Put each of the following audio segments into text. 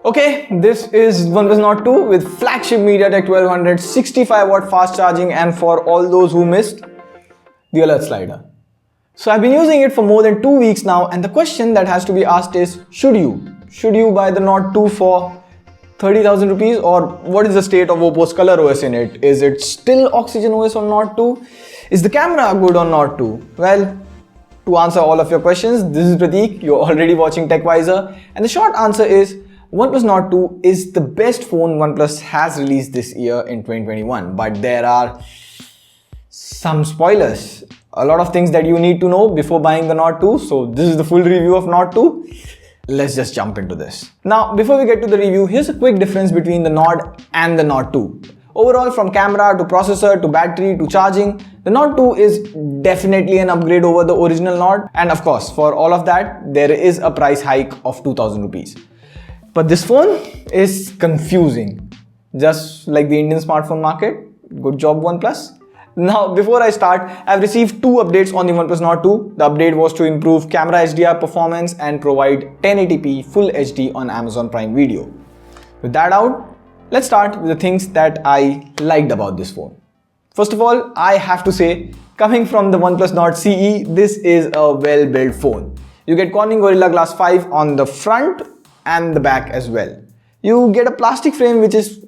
Okay, this is OnePlus Nord 2 with flagship MediaTek 1200 65-watt fast charging, and for all those who missed, the alert slider. So I've been using it for more than 2 weeks now, and the question that has to be asked is, should you buy the Nord 2 for 30,000 rupees, or what is the state of Oppo's ColorOS in it? Is it still OxygenOS on Nord 2? Is the camera good on Nord 2? Well, to answer all of your questions, this is Prateek. You're already watching TechVisor, and the short answer is OnePlus Nord 2 is the best phone OnePlus has released this year in 2021, but there are some spoilers. A lot of things that you need to know before buying the Nord 2. So this is the full review of Nord 2. Let's just jump into this. Now, before we get to the review, here's a quick difference between the Nord and the Nord 2. Overall, from camera to processor to battery to charging, the Nord 2 is definitely an upgrade over the original Nord. And of course, for all of that, there is a price hike of 2,000 rupees. But this phone is confusing, just like the Indian smartphone market. Good job, OnePlus. Now, before I start, I've received 2 updates on the OnePlus Nord 2. The update was to improve camera HDR performance and provide 1080p Full HD on Amazon Prime Video. With that out, let's start with the things that I liked about this phone. First of all, I have to say, coming from the OnePlus Nord CE, this is a well-built phone. You get Corning Gorilla Glass 5 on the front and the back as well. You get a plastic frame, which is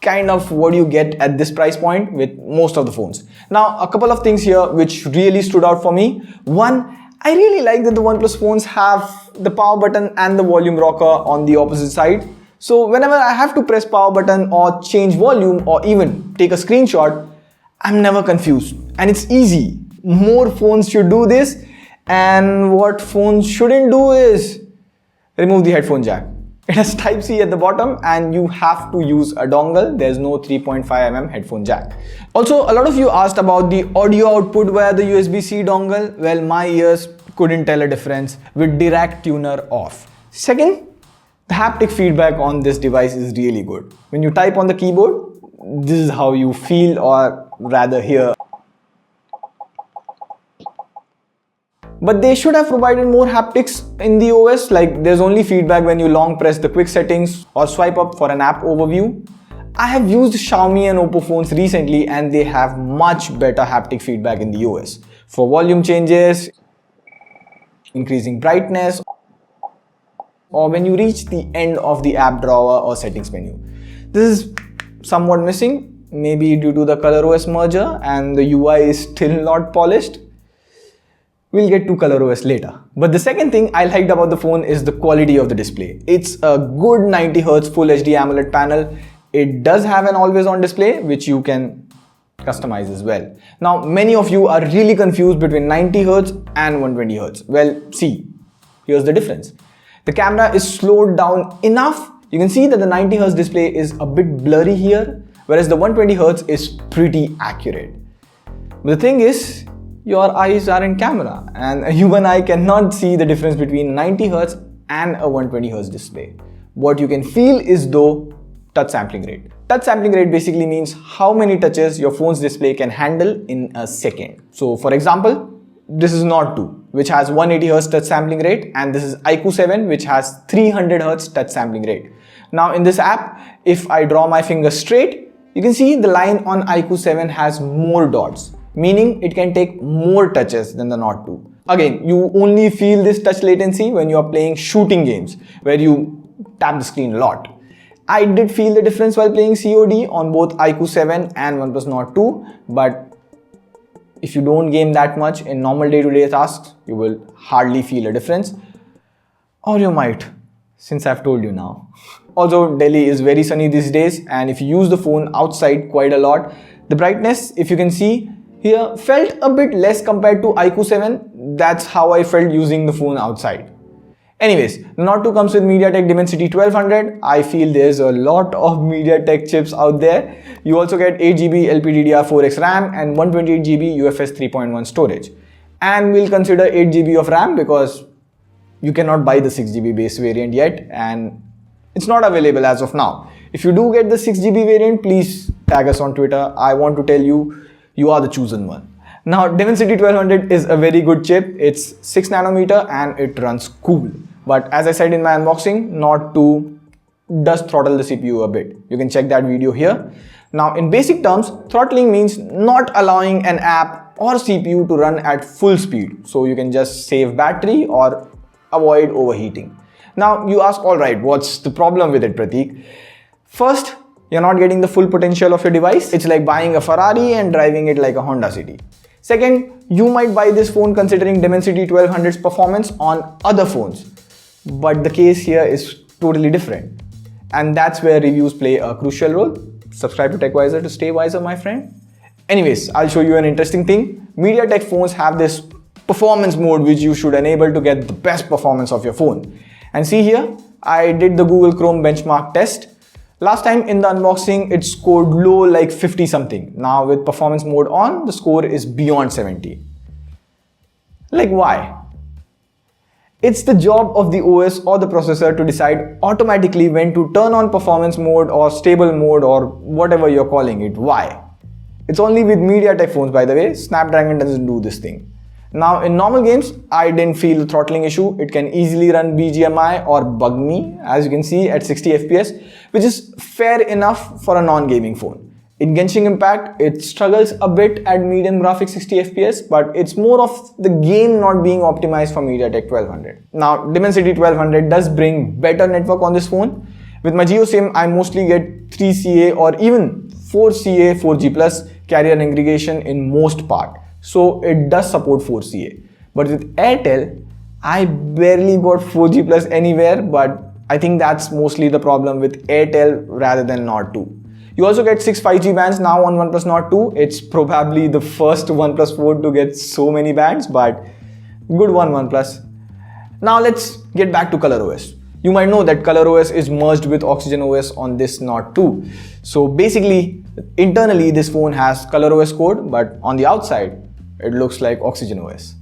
kind of what you get at this price point with most of the phones. Now, a couple of things here which really stood out for me. One, I really like that the OnePlus phones have the power button and the volume rocker on the opposite side. So whenever I have to press power button or change volume or even take a screenshot, I'm never confused. And it's easy. More phones should do this. And what phones shouldn't do is remove the headphone jack. It has Type-C at the bottom and you have to use a dongle. There's no 3.5mm headphone jack. Also, a lot of you asked about the audio output via the USB-C dongle. Well, my ears couldn't tell a difference with Dirac tuner off. Second, the haptic feedback on this device is really good. When you type on the keyboard, this is how you feel, or rather hear. But they should have provided more haptics in the OS, like there's only feedback when you long press the quick settings or swipe up for an app overview. I have used Xiaomi and Oppo phones recently and they have much better haptic feedback in the OS. For volume changes, increasing brightness, or when you reach the end of the app drawer or settings menu. This is somewhat missing, maybe due to the ColorOS merger and the UI is still not polished. We'll get to ColorOS later. But the second thing I liked about the phone is the quality of the display. It's a good 90Hz Full HD AMOLED panel. It does have an always-on display, which you can customize as well. Now, many of you are really confused between 90Hz and 120Hz. Well, see, here's the difference. The camera is slowed down enough. You can see that the 90Hz display is a bit blurry here, whereas the 120Hz is pretty accurate. But the thing is, your eyes are in camera and a human eye cannot see the difference between 90Hz and a 120Hz display. What you can feel is though touch sampling rate. Touch sampling rate basically means how many touches your phone's display can handle in a second. So for example, this is Nord 2, which has 180Hz touch sampling rate, and this is iQOO 7, which has 300Hz touch sampling rate. Now in this app, if I draw my finger straight, you can see the line on iQOO 7 has more dots, meaning it can take more touches than the Nord 2. Again, you only feel this touch latency when you are playing shooting games, where you tap the screen a lot. I did feel the difference while playing COD on both iQOO 7 and OnePlus Nord 2, but if you don't game that much in normal day-to-day tasks, you will hardly feel a difference. Or you might, since I've told you now. Also, Delhi is very sunny these days, and if you use the phone outside quite a lot, the brightness, if you can see here, felt a bit less compared to iQOO 7. That's how I felt using the phone outside. Anyways, the Nord 2 comes with MediaTek Dimensity 1200. I feel there's a lot of MediaTek chips out there. You also get 8GB LPDDR4X RAM and 128GB UFS 3.1 storage. And we'll consider 8GB of RAM because you cannot buy the 6GB base variant yet and it's not available as of now. If you do get the 6GB variant, please tag us on Twitter. I want to tell you, you are the chosen one. Now, Dimensity 1200 is a very good chip. It's 6nm and it runs cool. But as I said in my unboxing, Nord 2 does throttle the CPU a bit. You can check that video here. Now, in basic terms, throttling means not allowing an app or CPU to run at full speed. So you can just save battery or avoid overheating. Now, you ask, all right, what's the problem with it, Prateek? First, you're not getting the full potential of your device. It's like buying a Ferrari and driving it like a Honda City. Second, you might buy this phone considering Dimensity 1200's performance on other phones. But the case here is totally different. And that's where reviews play a crucial role. Subscribe to TechWiser to stay wiser, my friend. Anyways, I'll show you an interesting thing. MediaTek phones have this performance mode which you should enable to get the best performance of your phone. And see here, I did the Google Chrome benchmark test. Last time in the unboxing, it scored low like 50 something. Now with performance mode on, the score is beyond 70. Like why? It's the job of the OS or the processor to decide automatically when to turn on performance mode or stable mode or whatever you're calling it. Why? It's only with MediaTek phones, by the way. Snapdragon doesn't do this thing. Now in normal games, I didn't feel the throttling issue. It can easily run BGMI or bug me, as you can see, at 60 FPS, which is fair enough for a non-gaming phone. In Genshin Impact, it struggles a bit at medium graphics 60 FPS, but it's more of the game not being optimized for MediaTek 1200. Now, Dimensity 1200 does bring better network on this phone. With my Jio SIM, I mostly get 3CA or even 4CA 4G Plus carrier aggregation in most part. So it does support 4CA. But with Airtel, I barely got 4G Plus anywhere, but I think that's mostly the problem with Airtel rather than Nord 2. You also get 6 5G bands now on OnePlus Nord 2. It's probably the first OnePlus phone to get so many bands, but good one, OnePlus. Now let's get back to ColorOS. You might know that ColorOS is merged with OxygenOS on this Nord 2. So basically, internally this phone has ColorOS code, but on the outside, it looks like OxygenOS.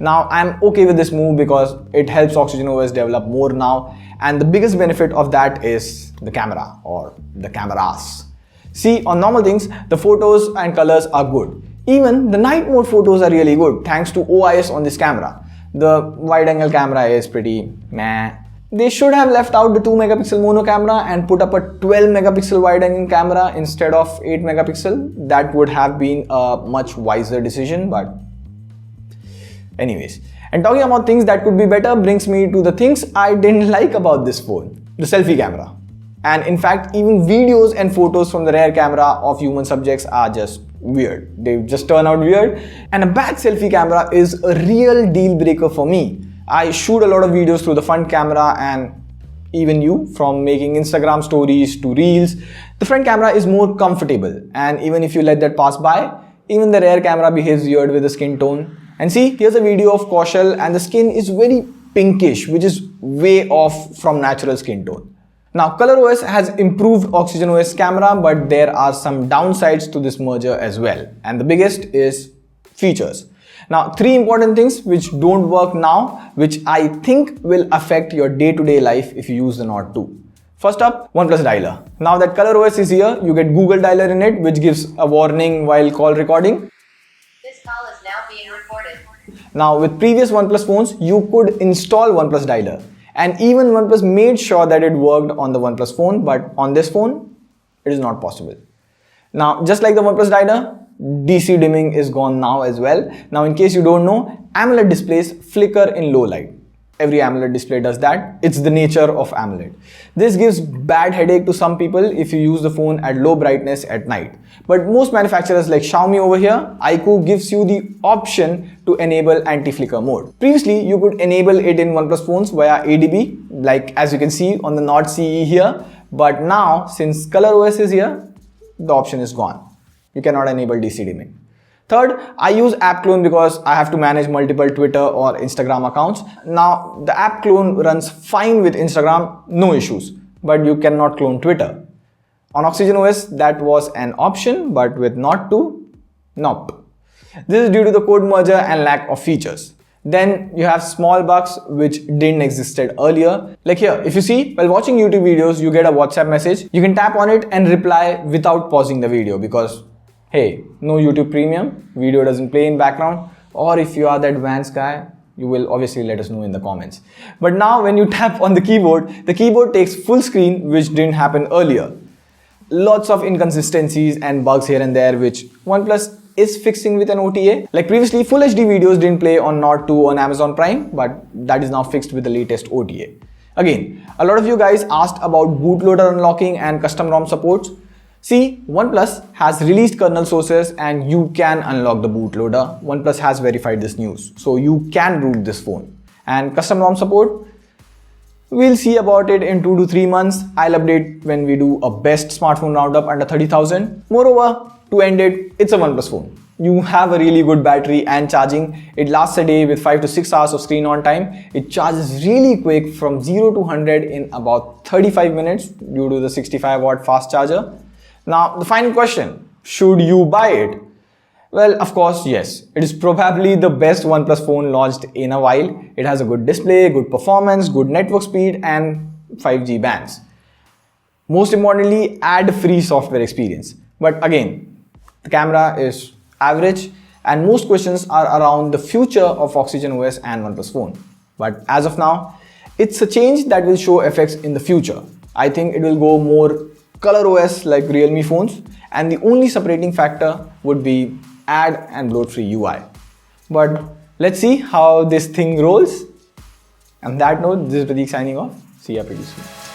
Now I'm okay with this move because it helps OxygenOS develop more now, and the biggest benefit of that is the camera or the cameras. See, on normal things, the photos and colors are good. Even the night mode photos are really good thanks to OIS on this camera. The wide angle camera is pretty meh. They should have left out the 2 megapixel mono camera and put up a 12 megapixel wide angle camera instead of 8 megapixel. That would have been a much wiser decision, but anyways. And talking about things that could be better brings me to the things I didn't like about this phone. The selfie camera. And in fact, even videos and photos from the rear camera of human subjects are just weird. They just turn out weird. And a bad selfie camera is a real deal breaker for me. I shoot a lot of videos through the front camera, and even you, from making Instagram stories to reels, the front camera is more comfortable. And even if you let that pass by, even the rear camera behaves weird with the skin tone. And see, here's a video of Kaushal and the skin is very pinkish, which is way off from natural skin tone. Now, ColorOS has improved OxygenOS camera, but there are some downsides to this merger as well. And the biggest is features. Now, 3 important things which don't work now, which I think will affect your day-to-day life if you use the Nord 2. First up, OnePlus Dialer. Now that ColorOS is here, you get Google Dialer in it, which gives a warning while call recording. This call is now being recorded. Now, with previous OnePlus phones, you could install OnePlus Dialer. And even OnePlus made sure that it worked on the OnePlus phone, but on this phone, it is not possible. Now, just like the OnePlus Dialer, DC dimming is gone now as well. Now, in case you don't know, AMOLED displays flicker in low light. Every AMOLED display does that. It's the nature of AMOLED. This gives bad headache to some people if you use the phone at low brightness at night. But most manufacturers like Xiaomi over here, iQOO gives you the option to enable anti-flicker mode. Previously, you could enable it in OnePlus phones via ADB, like as you can see on the Nord CE here. But now, since ColorOS is here, the option is gone. You cannot enable DC dimming. Third, I use app clone because I have to manage multiple Twitter or Instagram accounts. Now, the app clone runs fine with Instagram, no issues, but you cannot clone Twitter. On OxygenOS, that was an option, but with Nord 2, nope. This is due to the code merger and lack of features. Then you have small bugs which didn't existed earlier. Like here, if you see, while watching YouTube videos, you get a WhatsApp message. You can tap on it and reply without pausing the video because hey, no YouTube Premium, video doesn't play in background, or if you are the advanced guy, You will obviously let us know in the comments. But now when you tap on the keyboard takes full screen, which didn't happen earlier. Lots of inconsistencies and bugs here and there, which OnePlus is fixing with an OTA. Like previously, Full HD videos didn't play on Nord 2 on Amazon Prime, but that is now fixed with the latest OTA. Again, a lot of you guys asked about bootloader unlocking and custom ROM supports. See, OnePlus has released kernel sources and you can unlock the bootloader. OnePlus has verified this news, so you can root this phone. And custom ROM support, we'll see about it in 2 to 3 months. I'll update when we do a best smartphone roundup under 30,000. Moreover, to end it, it's a OnePlus phone. You have a really good battery and charging. It lasts a day with 5 to 6 hours of screen on time. It charges really quick from 0 to 100 in about 35 minutes due to the 65 watt fast charger. Now, the final question, should you buy it? Well, of course, yes. It is probably the best OnePlus phone launched in a while. It has a good display, good performance, good network speed and 5G bands. Most importantly, ad-free software experience. But again, the camera is average and most questions are around the future of OxygenOS and OnePlus phone. But as of now, it's a change that will show effects in the future. I think it will go more ColorOS like Realme phones, and the only separating factor would be ad and bloat-free UI. But let's see how this thing rolls. On that note, this is Pradeep signing off. See ya pretty soon.